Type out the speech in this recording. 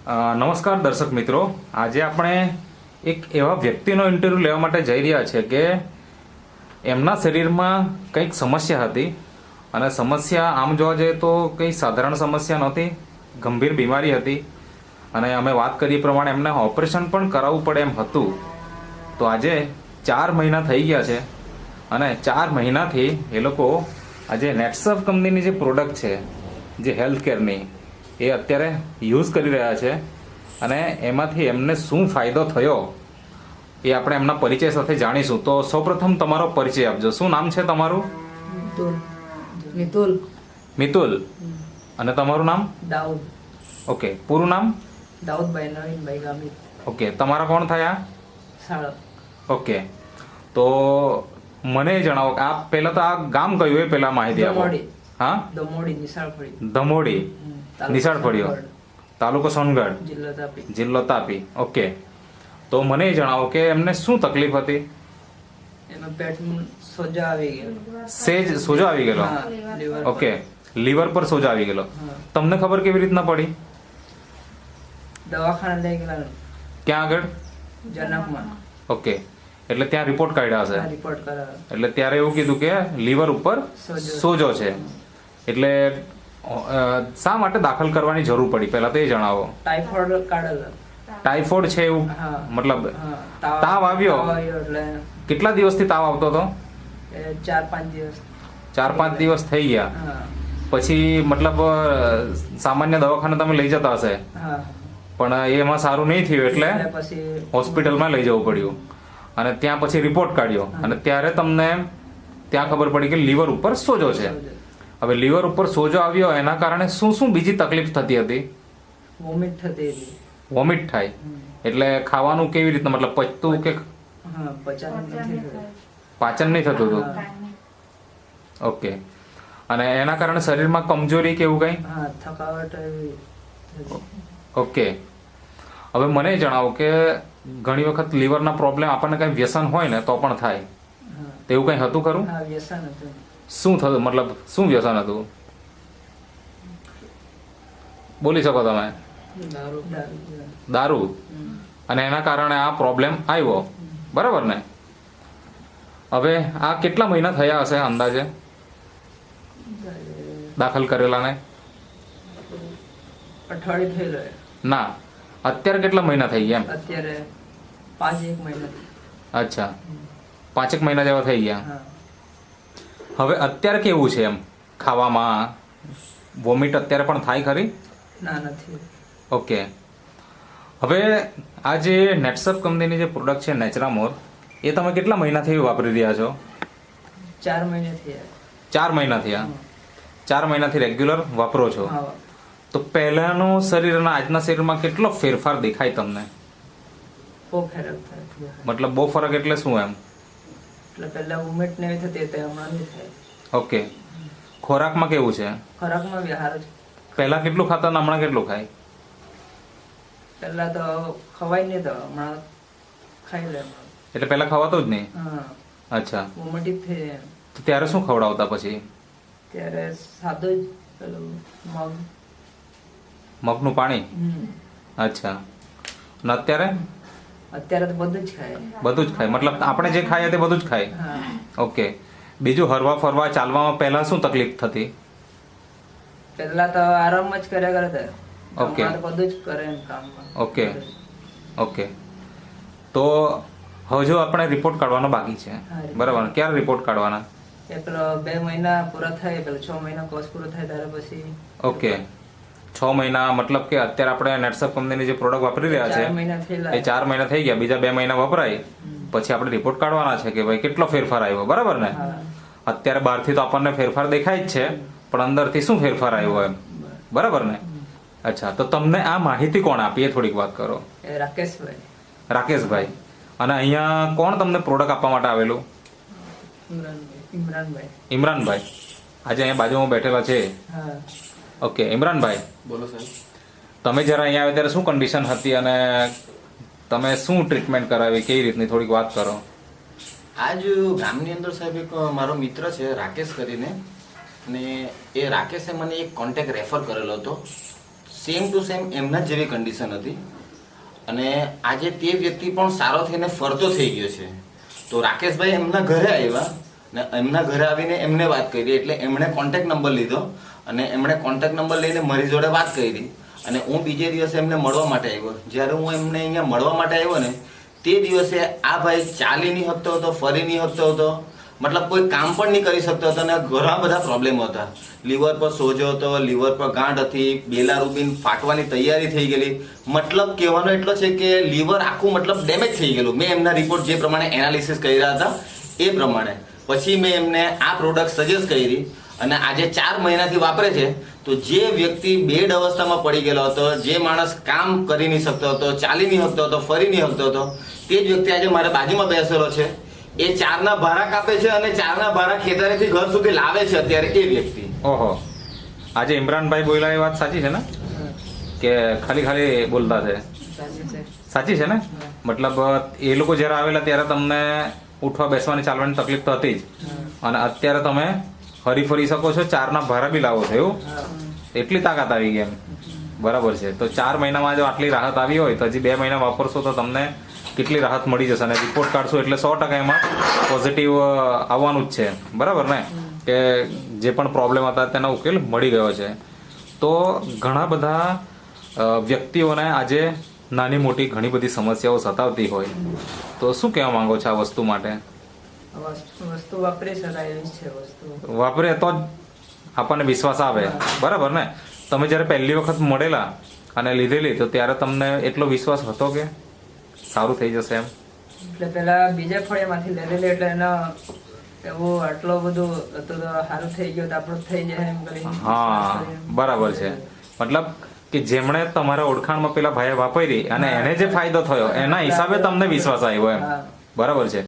નમસ્કાર દર્શક મિત્રો, આજે આપણે એક એવા વ્યક્તિનો ઇન્ટરવ્યૂ લેવા માટે જઈ રહ્યા છે કે એમના શરીરમાં કંઈક સમસ્યા હતી અને સમસ્યા આમ જોવા જઈએ તો કંઈ સાધારણ સમસ્યા નહોતી, ગંભીર બીમારી હતી અને અમે વાત કરી પ્રમાણે એમને ઓપરેશન પણ કરાવવું પડે એમ હતું. તો આજે 4 મહિના થઈ ગયા છે અને 4 મહિનાથી એ લોકો આજે નેટસર્ફ કંપનીની જે પ્રોડક્ટ છે જે હેલ્થ કેરની એ અત્યારે યુઝ કરી રહ્યા છે અને એમાંથી એમને શું ફાયદો થયો એ આપણે એમના પરિચય સાથે જાણીશું. તો સૌપ્રથમ તમારો પરિચય આપજો. શું નામ છે તમારું? મિતુલ. અને તમારું નામ? દાઉદ. ઓકે, પૂરું નામ? દાઉદભાઈ નવીનભાઈ ગામિત. ઓકે, તમારા કોણ થયા? સાળપ. ઓકે, તો મને જણાવો કે આ પહેલા તો આ ગામ કયું એ પહેલા માહિતી આપો. દમોડી. હા, દમોડી નિશાળફળી. ધમોડી નિશાળફળીઓ, તાલુકો સોનગઢ, જિલ્લો તાપી. જિલ્લો તાપી. ઓકે, તો મને જણાવો કે એમને શું તકલીફ હતી? એમાં પેટમાં સોજો આવી ગયો. સેજ સોજો આવી ગયેલો. હા, liver પર. ઓકે, લીવર પર સોજો આવી ગયેલો. હા. તમને ખબર કેવી રીતના પડી? દવાખાને લઈ ગયેલા ક્યાં આગળ? જનકમાં. ઓકે, એટલે ત્યાં રિપોર્ટ કાઢ્યા હશે. આ રિપોર્ટ કરાવ્યો. એટલે ત્યારે એવું કીધું કે લીવર ઉપર સોજો. સોજો છે. એટલે શા માટે દાખલ કરવાની જરૂર પડી પહેલા તો એ જણાવો. ટાઇફોઇડ કાઢેલો. ટાઇફોઇડ છે એવું? હા. મતલબ હા, તાવ આવ્યો? એટલે કેટલા દિવસથી તાવ આવતો હતો? એ 4-5 દિવસ. 4-5 દિવસ થઈ ગયા. હા. પછી મતલબ સામાન્ય દવાખાને તમે લઈ જતા હશે હા. પણ એમાં સારું નહીં થયું એટલે પછી હોસ્પિટલમાં લઈ જવું પડ્યું અને ત્યાં પછી રિપોર્ટ કાઢ્યો અને ત્યારે તમને ત્યાં ખબર પડી કે લીવર ઉપર સોજો છે. હવે લીવર ઉપર સોજો આવ્યો એના કારણે શું શું બીજી તકલીફ થતી હતી? વોમિટ થતી હતી. વોમિટ થાય એટલે ખાવાનું કેવી રીતના મતલબ પચતું કે હા, પચાસ નથી થતું. પાચન નહીં થતું હતું? ઓકે, અને એના કારણે શરીરમાં કમજોરી કે એવું કંઈ? હા, થકાવટ એવી થતી. ઓકે, હવે મને જણાવો કે ઘણી વખત લીવરના પ્રોબ્લેમ આપણને કંઈ વ્યસન હોય ને તો પણ થાય, હા. તો એવું કંઈ હતું ખરું? હા, વ્યસન હતું. શું થતું મતલબ શું વ્યસન હતું? બોલી શકો તમે? દારૂ. દારૂ. અને એના કારણે આ પ્રોબ્લેમ આવ્યો, બરાબર ને? હવે આ કેટલા મહિના થયા હશે અંદાજે દાખલ કરેલાને? અઠવાડિયું થઈ ગયું. ના, અત્યારે કેટલા મહિના થઈ ગયા એમ? અત્યારે 5-1 મહિના. અચ્છા, 5-1 મહિના જેવા થઈ ગયા. હા. હવે અત્યારે કેવું છે એમ ખાવામાં? વોમિટ અત્યારે પણ થાય ખરી? ના, નથી. ઓકે, હવે આ જે નેટસર્ફ કંપનીની જે પ્રોડક્ટ છે નેચરામોર, એ તમે કેટલા મહિનાથી વાપરી રહ્યા છો? 4 મહિના થયા. 4 મહિના થયા. 4 મહિનાથી રેગ્યુલર વાપરો છો. હા. તો પહેલાનો શરીર અને આજના શરીરમાં કેટલો ફેરફાર દેખાય તમને? બહુ ફરક થાય. મતલબ બહુ ફરક એટલે શું એમ? એટલે પહેલા વોમિટ ને એવી થતી તે હમણાં નહીં થાય. ઓકે, ખોરાકમાં કેવું છે? ખોરાકમાં વ્યવહાર જ. પહેલા કેટલું ખાતા અને હમણાં કેટલું ખાય? પહેલા તો ખવાય નહીં, તો હમણાં ખાઈ લે. એટલે પહેલા ખવાતો જ નહીં? હા. અચ્છા, વોમિટ થઈ જાય. તો ત્યારે શું ખવડાવતા પછી? ત્યારે સાદું જ પેલું મગ. મગનું પાણી? અચ્છા, અને અત્યારે? અત્યારે તો બધું જ ખાય. બધું જ ખાય મતલબ આપણે જે ખાઈએ તે બધું જ ખાય? હા. ઓકે, બીજું હરવા ફરવા ચાલવામાં પહેલા શું તકલીફ થતી? પહેલા તો આરામ જ કર્યા કરતા. ઓકે. હમણાં તો બધું જ કરે એમ કામમાં. ઓકે. ઓકે, તો હજુ આપણે રિપોર્ટ કાઢવાનો બાકી છે, બરાબર? ક્યારે રિપોર્ટ કાઢવાના? એ પેલો 2 મહિના પૂરા થાય, પેલો 6 મહિના કોર્સ પૂરો થાય ત્યારે પછી. ઓકે, 6 મહિના મતલબ કે અત્યારે આપણે નેટસર્ફ કંપનીની જે પ્રોડક્ટ વાપરી રહ્યા 4 છે મહિના થયેલા. એ 4 મહિના થઈ ગયા, બીજા 2 મહિના વપરાય પછી આપણે રિપોર્ટ કાઢવાના છે કે ભાઈ કેટલો ફેરફાર આવ્યો, બરાબર ને? હા. અત્યારે બહારથી તો આપણને ફેરફાર દેખાય જ છે પણ અંદરથી શું ફેરફાર આવ્યો એમ, બરાબર ને? અચ્છા, તો તમને આ માહિતી કોણ આપી એ થોડીક વાત કરો. એ રાકેશભાઈ. રાકેશભાઈ. અને અહીંયા કોણ તમને પ્રોડક્ટ આપવા માટે આવેલું? ઇમરાનભાઈ. ઇમરાનભાઈ આજે અહીંયા બાજુમાં બેઠેલા છે. હા. ઓકે, ઇમરાનભાઈ બોલો સાહેબ. તમે જ્યારે અહીંયા આવ્યા ત્યારે શું કન્ડિશન હતી અને તમે શું ટ્રીટમેન્ટ કરાવી, કેવી રીતની થોડીક વાત કરો. આજ ગામની અંદર સાહેબ એક મારો મિત્ર છે રાકેશ કરીને, અને એ રાકેશે મને એક કોન્ટેક્ટ રેફર કરેલો હતો સેમ ટુ સેમ એમના જ જેવી કન્ડિશન હતી અને આજે તે વ્યક્તિ પણ સારો થઈને ફરતો થઈ ગયો છે. તો રાકેશભાઈ એમના ઘરે આવ્યા ને એમના ઘરે આવીને એમને વાત કરી એટલે એમણે કોન્ટેક્ટ નંબર લીધો અને એમણે કોન્ટેક્ટ નંબર લઈને મારી જોડે વાત કરી અને હું બીજે દિવસે એમને મળવા માટે આવ્યો. જ્યારે હું એમને અહીંયા મળવા માટે આવ્યો ને તે દિવસે આ ભાઈ ચાલી નહીં શકતો હતો, ફરી નહીં શકતો હતો, મતલબ કોઈ કામ પણ નહીં કરી શકતો હતો અને ઘણા બધા પ્રોબ્લેમ હતા. લીવર પર સોજો હતો, લીવર પર ગાંઠ હતી, બેલારુબિન ફાટવાની તૈયારી થઈ ગયેલી. મતલબ કહેવાનો એટલો છે કે લીવર આખું મતલબ ડેમેજ થઈ ગયેલું. મેં એમના રિપોર્ટ જે પ્રમાણે એનાલિસિસ કર્યા હતા એ પ્રમાણે પછી મેં એમને આ પ્રોડક્ટ સજેસ્ટ કરી અને આજે 4 મહિનાથી વાપરે છે. તો જે વ્યક્તિ બેડ અવસ્થામાં પડી ગયેલો હતો, જે માણસ કામ કરી નહીં શકતો હતો, ચાલી નહીં શકતો હતો, ફરી નહીં શકતો હતો, તે જ વ્યક્તિ આજે મારા બાજુમાં બેસેલો છે. એ 4ના ભારા કાપે છે અને 4ના ભારા ખેતરેથી ઘર સુધી લાવે છે અત્યારે એ વ્યક્તિ. ઓહો, આજે ઇમરાનભાઈ બોલ્યા એ વાત સાચી છે ને કે ખાલી બોલતા છે? સાચી છે. સાચી છે ને? મતલબ એ લોકો જ્યારે આવેલા ત્યારે તમને ઉઠવા બેસવાની ચાલવાની તકલીફ તો હતી જ અને અત્યારે તમે હરી ફરી શકો છો, 4ના ભારા બી લાવો છો, એવું? એટલી તાકાત આવી ગઈ એમ. બરાબર છે. તો 4 મહિનામાં જો આટલી રાહત આવી હોય તો હજી 2 મહિના વાપરશો તો તમને કેટલી રાહત મળી જશે અને રિપોર્ટ કાઢશો એટલે 100% એમાં પોઝિટિવ આવવાનું જ છે. બરાબર ને? કે જે પણ પ્રોબ્લેમ હતા તેનો ઉકેલ મળી ગયો છે. તો ઘણા બધા વ્યક્તિઓને આજે નાની મોટી ઘણી બધી સમસ્યાઓ સતાવતી હોય તો શું કહેવા માંગો છો આ વસ્તુ માટે? વસ્તુ વાપરી શકાય એવી છે વસ્તુ. વાપરે તો જ આપણને વિશ્વાસ આવે. બરાબર ને? તમે જ્યારે પહેલી વખત મળેલા અને લીધેલી તો ત્યારે તમને એટલો વિશ્વાસ હતો કે સારું થઈ જશે એમ? એટલે પેલા બીજા ફળિયામાંથી લેધેલી એટલે એનો એવું આટલો બધું હતું તો સારું થઈ ગયું તો આપણું થઈ જાય એમ કરીને. હા, બરાબર છે. મતલબ કે જેમણે તમારા ઓળખાણમાં પેલા ભાઈએ વાપરી અને એને જે ફાયદો થયો એના હિસાબે તમને વિશ્વાસ આવ્યો એમ. બરાબર છે.